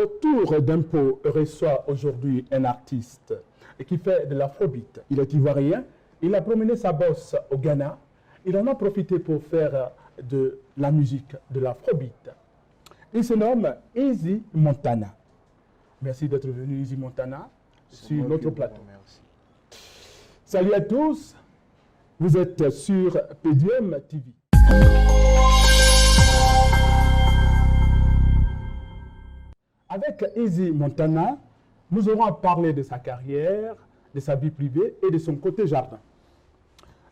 Autour d'un pot reçoit aujourd'hui un artiste qui fait de l'afrobeat. Il est ivoirien, il a promené sa bosse au Ghana, il en a profité pour faire de la musique, de l'afrobeat. Il se nomme Easy Montana. Merci d'être venu Easy Montana sur notre plateau. Merci. Salut à tous, vous êtes sur Podium TV. Avec Easy Montana, nous aurons à parler de sa carrière, de sa vie privée et de son côté jardin.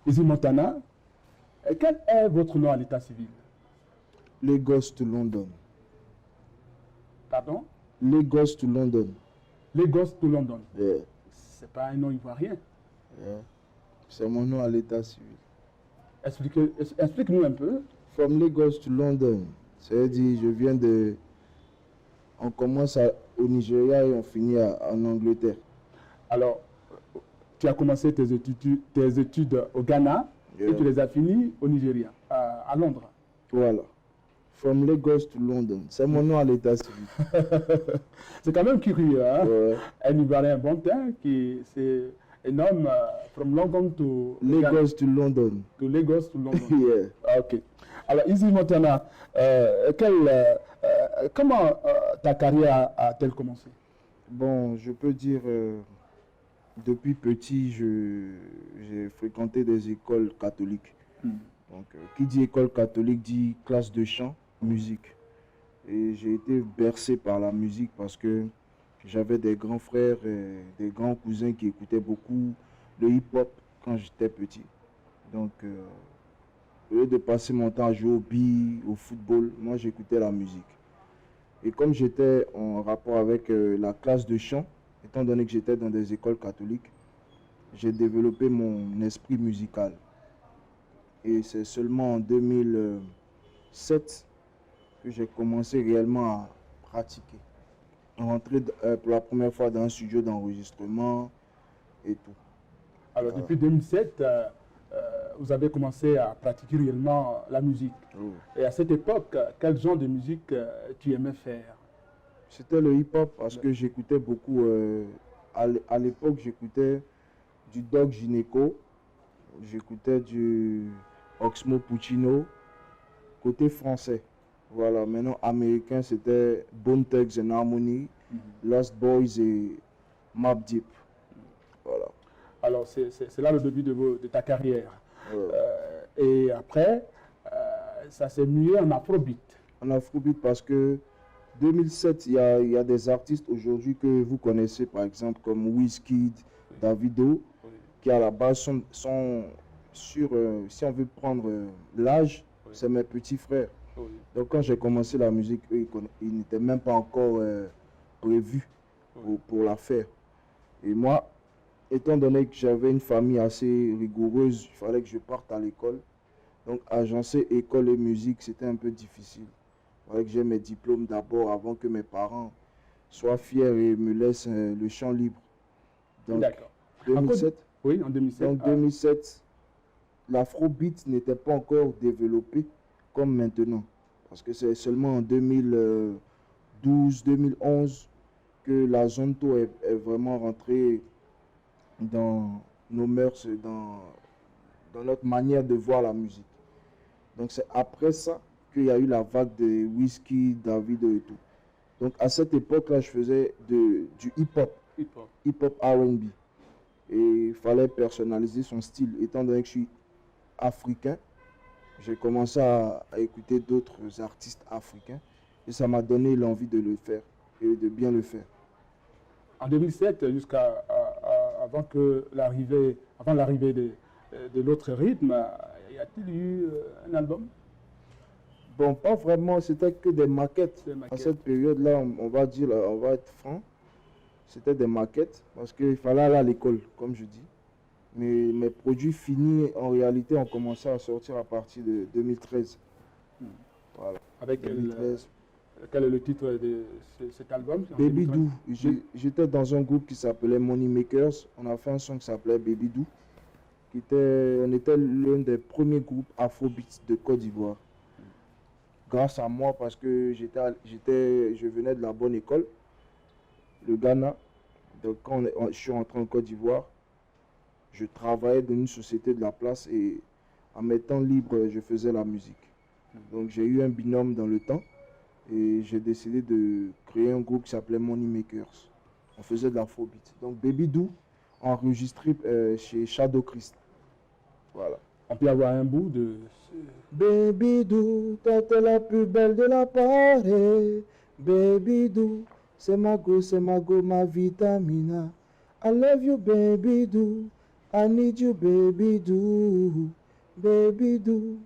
Easy Montana, quel est votre nom à l'état civil? Lagos to London. Pardon? Lagos to London. Lagos to London. Yeah. C'est pas un nom ivoirien. Yeah. C'est mon nom à l'état civil. Explique-nous un peu. From Lagos to London. C'est-à-dire, je viens de... On commence au Nigeria et on finit en Angleterre. Alors, tu as commencé tes études au Ghana et tu les as finies au Nigeria, à Londres. Voilà. From Lagos to London. C'est mon nom à l'état civil. C'est quand même curieux, hein? Ouais. Un Ivoirien bon teint qui c'est un homme from London to Lagos to London. To Lagos to London. Yeah. Ah, ok. Alors, Easy Montana, comment ta carrière a-t-elle commencé? Bon, je peux dire, depuis petit, j'ai fréquenté des écoles catholiques. Donc, qui dit école catholique dit classe de chant, musique. Et j'ai été bercé par la musique parce que j'avais des grands frères et des grands cousins qui écoutaient beaucoup le hip-hop quand j'étais petit. Donc, au lieu de passer mon temps à jouer au billes, au football, moi j'écoutais la musique. Et comme j'étais en rapport avec la classe de chant, étant donné que j'étais dans des écoles catholiques, j'ai développé mon esprit musical. Et c'est seulement en 2007 que j'ai commencé réellement à pratiquer. Rentrer pour la première fois dans un studio d'enregistrement et tout. Alors depuis 2007, vous avez commencé à pratiquer réellement la musique. Oui. Et à cette époque, quel genre de musique tu aimais faire? C'était le hip-hop parce que j'écoutais beaucoup. À l'époque, j'écoutais du Doc Gineco, j'écoutais du Oxmo Puccino, côté français. Voilà, maintenant américain, c'était Bone Thugs and Harmony, Lost Boys et Mobb Deep. Voilà. Alors c'est là le début de ta carrière. Ouais. Et après, ça s'est mué en afrobeat. En afrobeat parce que 2007, il y a des artistes aujourd'hui que vous connaissez, par exemple comme Wizkid, Davido, qui à la base sont sur, si on veut prendre l'âge, c'est mes petits frères. Donc quand j'ai commencé la musique, eux, ils n'étaient même pas encore prévus pour la faire. Et moi, étant donné que j'avais une famille assez rigoureuse, il fallait que je parte à l'école. Donc agencer école et musique, c'était un peu difficile. Il fallait que j'ai mes diplômes d'abord avant que mes parents soient fiers et me laissent le champ libre. Donc, d'accord. 2007, Oui, en 2007. donc 2007, l'afrobeat n'était pas encore développé comme maintenant. Parce que c'est seulement en 2012, 2011 que la Zonto est vraiment rentrée dans nos mœurs, dans notre manière de voir la musique. Donc c'est après ça qu'il y a eu la vague de Wizkid, Davido et tout. Donc à cette époque-là, je faisais du hip-hop, hip-hop R&B. Et il fallait personnaliser son style. Étant donné que je suis africain, j'ai commencé à écouter d'autres artistes africains. Et ça m'a donné l'envie de le faire et de bien le faire. En 2007, jusqu'à avant l'arrivée de l'autre rythme, y a-t-il eu un album? Bon, pas vraiment, c'était que des maquettes. À cette période-là, on va dire, on va être franc, c'était des maquettes parce qu'il fallait aller à l'école, comme je dis. Mais mes produits finis, en réalité, ont commencé à sortir à partir de 2013. Voilà. Avec 2013. Quel est le titre de cet album? Baby Do. J'étais dans un groupe qui s'appelait Money Makers. On a fait un son qui s'appelait Baby Do. On était l'un des premiers groupes afrobeats de Côte d'Ivoire. grâce à moi parce que je venais de la bonne école, le Ghana. Donc quand je suis rentré en Côte d'Ivoire, je travaillais dans une société de la place et en mes temps libres, je faisais la musique. Donc j'ai eu un binôme dans le temps et j'ai décidé de créer un groupe qui s'appelait Money Makers. On faisait de l'afrobeat. Donc Baby Doo, enregistré chez Shadow Christ. Voilà. On peut avoir un bout de... Baby Doo, t'es la plus belle de la parée. Baby Doo, c'est ma go, ma vitamina. I love you, Baby Doo. I need you, Baby Doo. Baby Doo.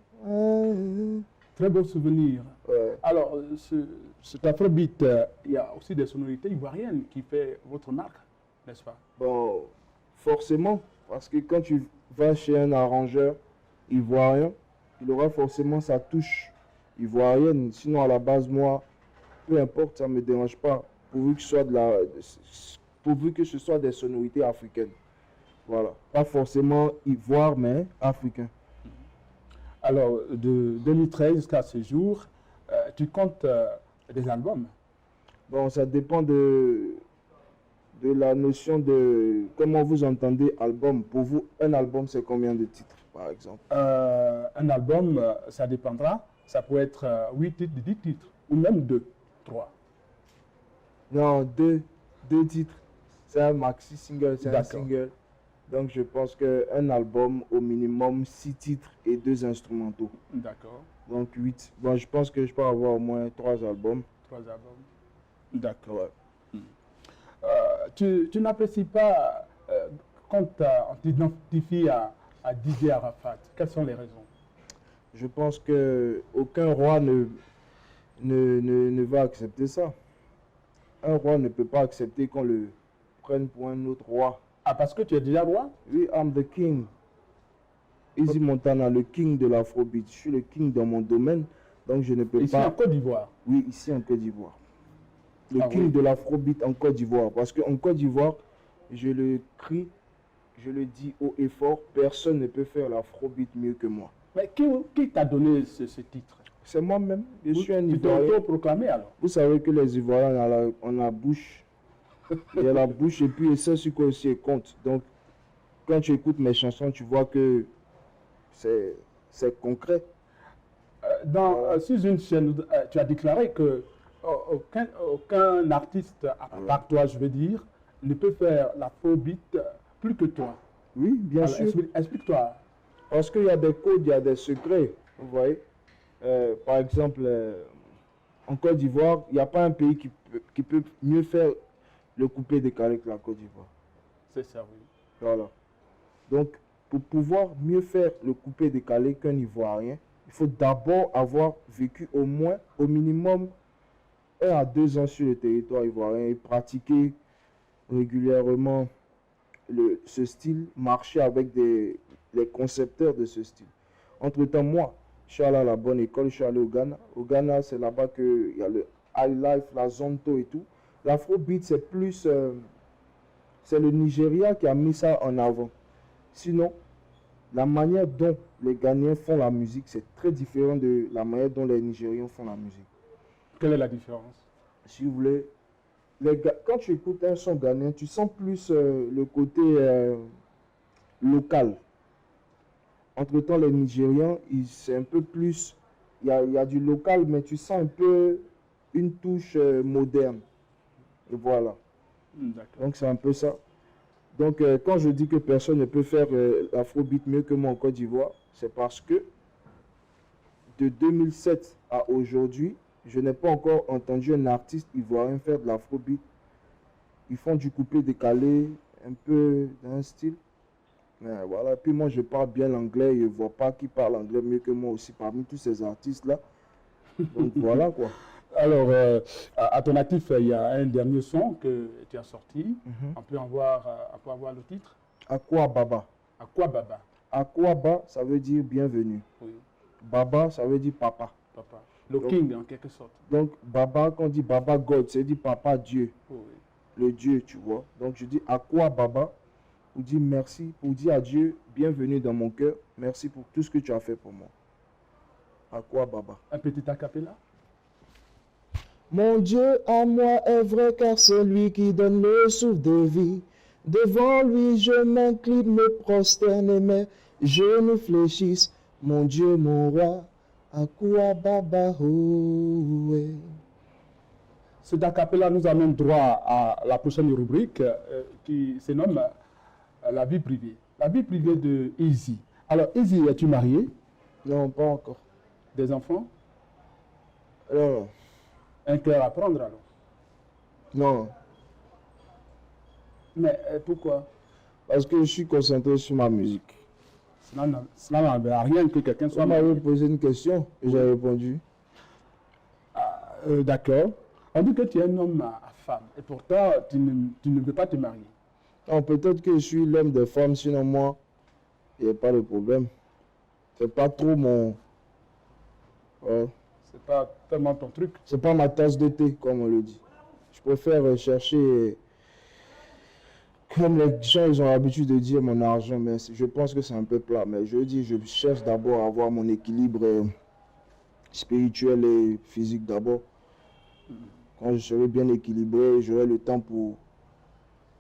Très beau souvenir. Ouais. Alors, cet afrobeat, il y a aussi des sonorités ivoiriennes qui fait votre marque, n'est-ce pas? Bon, forcément, parce que quand tu vas chez un arrangeur ivoirien, il aura forcément sa touche ivoirienne. Sinon, à la base, moi, peu importe, ça ne me dérange pas, pourvu que ce soit des sonorités africaines. Voilà. Pas forcément ivoire, mais africain. Alors, de 2013 jusqu'à ce jour, tu comptes des albums? Bon, ça dépend de la notion de comment vous entendez album. Pour vous, un album, c'est combien de titres, par exemple? Un album, ça dépendra. Ça peut être 8 titres, 10 titres, ou même 2, 3. Non, deux titres. C'est un maxi single, c'est un D'accord. single. Donc, je pense qu'un album, au minimum, 6 titres et 2 instrumentaux. D'accord. Donc, 8. Bon, je pense que je peux avoir au moins 3 albums. 3 albums. D'accord. Ouais. Tu n'apprécies pas quand on t'identifie à DJ Arafat. Quelles sont les raisons? Je pense qu'aucun roi ne va accepter ça. Un roi ne peut pas accepter qu'on le prenne pour un autre roi. Ah, parce que tu es déjà roi? Oui, I'm the king. Easy Montana, le king de l'afrobeat. Je suis le king dans mon domaine, donc je ne peux Ici pas... en Côte d'Ivoire? Oui, ici en Côte d'Ivoire. Le Ah king oui. de l'afrobeat en Côte d'Ivoire. Parce qu'en Côte d'Ivoire, je le crie, je le dis haut et fort, personne ne peut faire l'afrobeat mieux que moi. Mais qui t'a donné ce titre? C'est moi-même. Je suis un Tu t'es Ivoirien. autoproclamé alors? Vous savez que les Ivoiriens, on a la bouche. Il y a la bouche et puis il sait sur quoi aussi il compte. Donc, quand tu écoutes mes chansons, tu vois que c'est concret. Sur une chaîne, tu as déclaré que aucun artiste, à part toi, je veux dire, ne peut faire l'afrobeat plus que toi. Oui, bien Alors, sûr. explique-toi. Parce qu'il y a des codes, il y a des secrets. Vous voyez. Par exemple, en Côte d'Ivoire, il n'y a pas un pays qui peut mieux faire le coupé décalé que la Côte d'Ivoire. C'est ça, oui. Voilà. Donc, pour pouvoir mieux faire le coupé décalé qu'un Ivoirien, il faut d'abord avoir vécu au minimum 1 à 2 ans sur le territoire ivoirien et pratiquer régulièrement ce style, marcher avec les concepteurs de ce style. Entre-temps, moi, je suis allé à la bonne école, je suis allé au Ghana. Au Ghana, c'est là-bas qu'il y a le high life, la zonto et tout. L'afrobeat, c'est plus... c'est le Nigeria qui a mis ça en avant. Sinon, la manière dont les Ghanéens font la musique, c'est très différent de la manière dont les Nigériens font la musique. Quelle est la différence? Si vous voulez, quand tu écoutes un son ghanéen, tu sens plus le côté local. Entre-temps, les Nigérians, c'est un peu plus... Il y a du local, mais tu sens un peu une touche moderne. Et voilà. D'accord. Donc, c'est un peu ça. Donc, quand je dis que personne ne peut faire l'afrobeat mieux que moi en Côte d'Ivoire, c'est parce que de 2007 à aujourd'hui, je n'ai pas encore entendu un artiste ivoirien faire de l'afrobeat. Ils font du coupé décalé, un peu d'un style. Mais voilà. Puis moi, je parle bien l'anglais. Je ne vois pas qui parle anglais mieux que moi aussi parmi tous ces artistes-là. Donc, voilà quoi. Alors, à ton actif, il y a un dernier son que tu as sorti. On peut avoir le titre. Aqua Baba. Aqua Baba. Aquaba, ça veut dire bienvenue. Oui, Baba, ça veut dire papa. papa. Le king, en quelque sorte. Donc, Baba, quand on dit Baba God, c'est dit papa Dieu. Oui. Le Dieu, tu vois. Donc, je dis Aqua Baba pour dire merci, pour dire à Dieu, bienvenue dans mon cœur. Merci pour tout ce que tu as fait pour moi. À quoi, Baba? Un petit acapella. Mon Dieu à moi est vrai car c'est lui qui donne le souffle de vie. Devant lui je m'incline, me prosterne et mes genoux fléchissent. Mon Dieu, mon roi, à quoi Baba Ohé. Cet acapella nous amène droit à la prochaine rubrique qui se nomme la vie privée. La vie privée de Easy. Alors, Easy, es-tu marié? Non, pas encore. Des enfants? Non, Un cœur à prendre alors. non, Mais pourquoi? parce que je suis concentré sur ma musique. Cela n'enlève à rien que quelqu'un soit On m'avait marié. posé une question et j'ai répondu. D'accord. On dit que tu es un homme à femme et pourtant tu ne veux pas te marier. Non, peut-être que je suis l'homme des femmes, sinon moi, il n'y a pas de problème. C'est pas trop mon... Ouais. C'est pas tellement ton truc. C'est pas ma tasse de thé, comme on le dit. Je préfère chercher, comme les gens ils ont l'habitude de dire, mon argent, mais je pense que c'est un peu plat. Mais je dis, je cherche d'abord à avoir mon équilibre spirituel et physique d'abord. Quand je serai bien équilibré, j'aurai le temps pour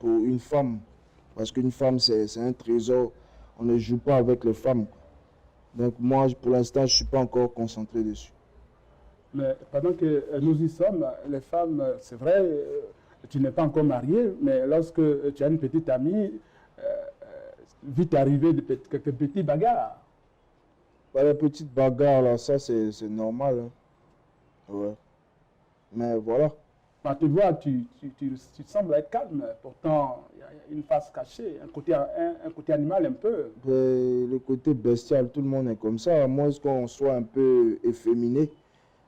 une femme. Parce qu'une femme, c'est un trésor. On ne joue pas avec les femmes. Donc moi, pour l'instant, je ne suis pas encore concentré dessus. Mais pendant que nous y sommes, les femmes, c'est vrai, tu n'es pas encore marié, mais lorsque tu as une petite amie, vite arrivé quelques petits bagarres. Bah, les petites bagarres, là, ça, c'est normal. Hein. Ouais. Mais voilà. Quand tu vois, tu sembles être calme, pourtant il y a une face cachée, un côté animal un peu. Le côté bestial, tout le monde est comme ça. À moins qu'on soit un peu efféminé.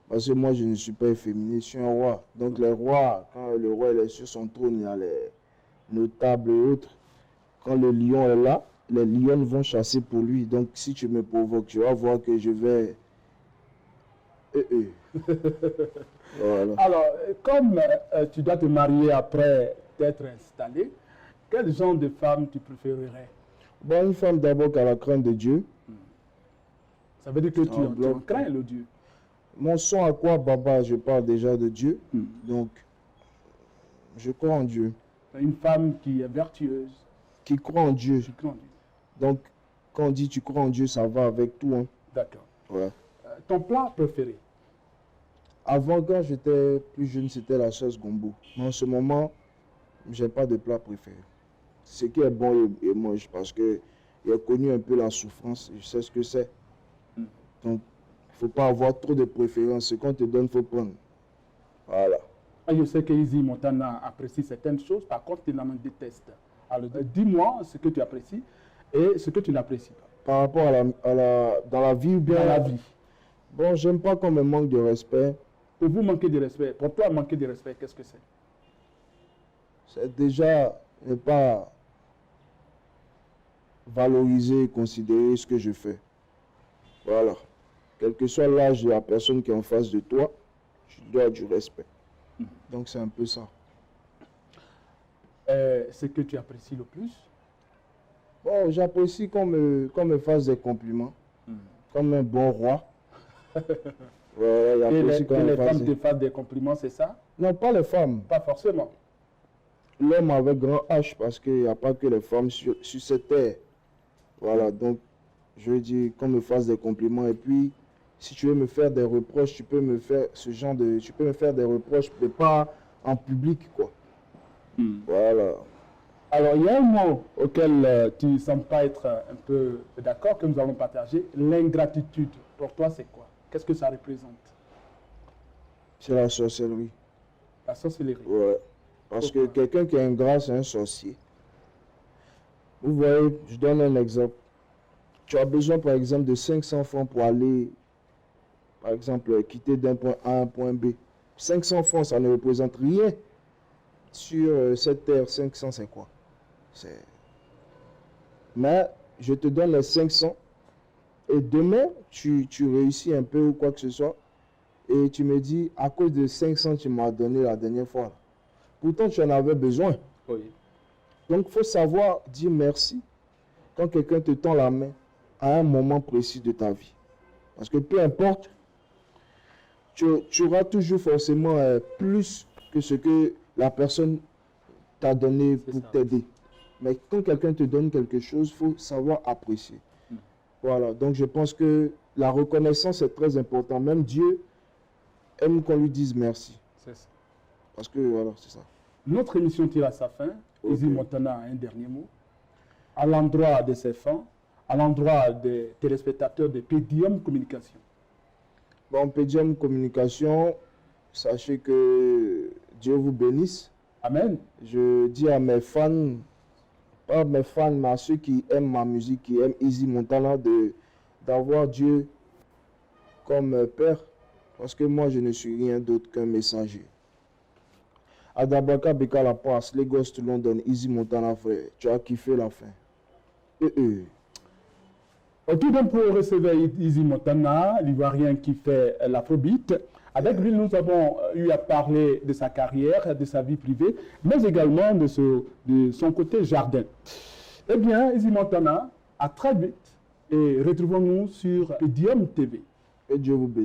Parce que moi, je ne suis pas efféminé, je suis un roi. Donc les rois, quand le roi est sur son trône, il y a les notables et autres. Quand le lion est là, les lions vont chasser pour lui. Donc si tu me provoques, tu vas voir que je vais... Voilà. Alors, comme tu dois te marier après t'être installé, quel genre de femme tu préférerais? Bon, une femme d'abord qui a la crainte de Dieu. Ça veut dire que tu en crains le Dieu. Mon son à quoi, Baba, je parle déjà de Dieu. Donc, je crois en Dieu. Une femme qui est vertueuse. Qui croit en Dieu. Qui croit en Dieu. Donc, quand on dit tu crois en Dieu, ça va avec tout. Hein. D'accord. Ouais. Ton plat préféré? Avant, quand j'étais plus jeune, c'était la sauce gombo. Mais en ce moment, je n'ai pas de plat préféré. Ce qui est bon et moche, parce que il a connu un peu la souffrance, je sais ce que c'est. Donc, il ne faut pas avoir trop de préférences. Ce qu'on te donne, il faut prendre. Voilà. Je sais que Easy Montana apprécie certaines choses, par contre, il en déteste. Alors, dis-moi ce que tu apprécies et ce que tu n'apprécies pas. Par rapport dans la vie ou bien dans la vie. Bon, j'aime pas qu'on me manque de respect. Pour vous manquer de respect, pour toi manquer de respect, qu'est-ce que c'est? C'est déjà ne pas valoriser et considérer ce que je fais. Voilà. Quel que soit l'âge de la personne qui est en face de toi, tu dois du respect. Donc c'est un peu ça. Ce que tu apprécies le plus? Bon, j'apprécie qu'on me fasse des compliments. Comme un bon roi. Ouais, que les femmes te fassent des compliments, c'est ça? Non, pas les femmes. Pas forcément. L'homme avec grand H, parce qu'il n'y a pas que les femmes sur cette terre. Voilà, donc je veux dire qu'on me fasse des compliments. Et puis, si tu veux me faire des reproches, tu peux me faire tu peux me faire des reproches, mais pas en public, quoi. Voilà. Alors, il y a un mot auquel tu ne sembles pas être un peu d'accord, que nous allons partager, l'ingratitude. Pour toi, c'est quoi? Qu'est-ce que ça représente? C'est la sorcellerie. La sorcellerie? Ouais. Parce que quelqu'un qui est ingrat, c'est un sorcier. Vous voyez, je donne un exemple. Tu as besoin, par exemple, de 500 francs pour aller, par exemple, quitter d'un point A à un point B. 500 francs, ça ne représente rien. Sur cette terre, 500, c'est quoi? Mais je te donne les 500 et demain, tu réussis un peu ou quoi que ce soit et tu me dis, à cause de 500, tu m'as donné la dernière fois. Pourtant, tu en avais besoin. Oui. Donc, il faut savoir dire merci quand quelqu'un te tend la main à un moment précis de ta vie. Parce que peu importe, tu auras toujours forcément plus que ce que la personne t'a donné pour t'aider. Mais quand quelqu'un te donne quelque chose, il faut savoir apprécier. Voilà, donc je pense que la reconnaissance est très importante. Même Dieu aime qu'on lui dise merci. C'est ça. Parce que voilà, c'est ça. Notre émission tire à sa fin. Ok. Izzy Montana a un dernier mot. À l'endroit de ses fans, à l'endroit des téléspectateurs de Podium Communication. Bon, Podium Communication, sachez que Dieu vous bénisse. Amen. Je dis à mes fans, pas mes fans, mais à ceux qui aiment ma musique, qui aiment Izzy Montana, d'avoir Dieu comme Père. Parce que moi, je ne suis rien d'autre qu'un messager. Adabaka Beka La Passe, Lagos to London, Izzy Montana, frère. Tu as kiffé la fin. Autour d'un pour recevoir Izzy Montana, l'Ivoirien qui fait l'afrobeat. Avec lui, nous avons eu à parler de sa carrière, de sa vie privée, mais également de son côté jardin. Eh bien, Izzy Montana, à très vite et retrouvons-nous sur Podium TV. Et Dieu vous bénisse.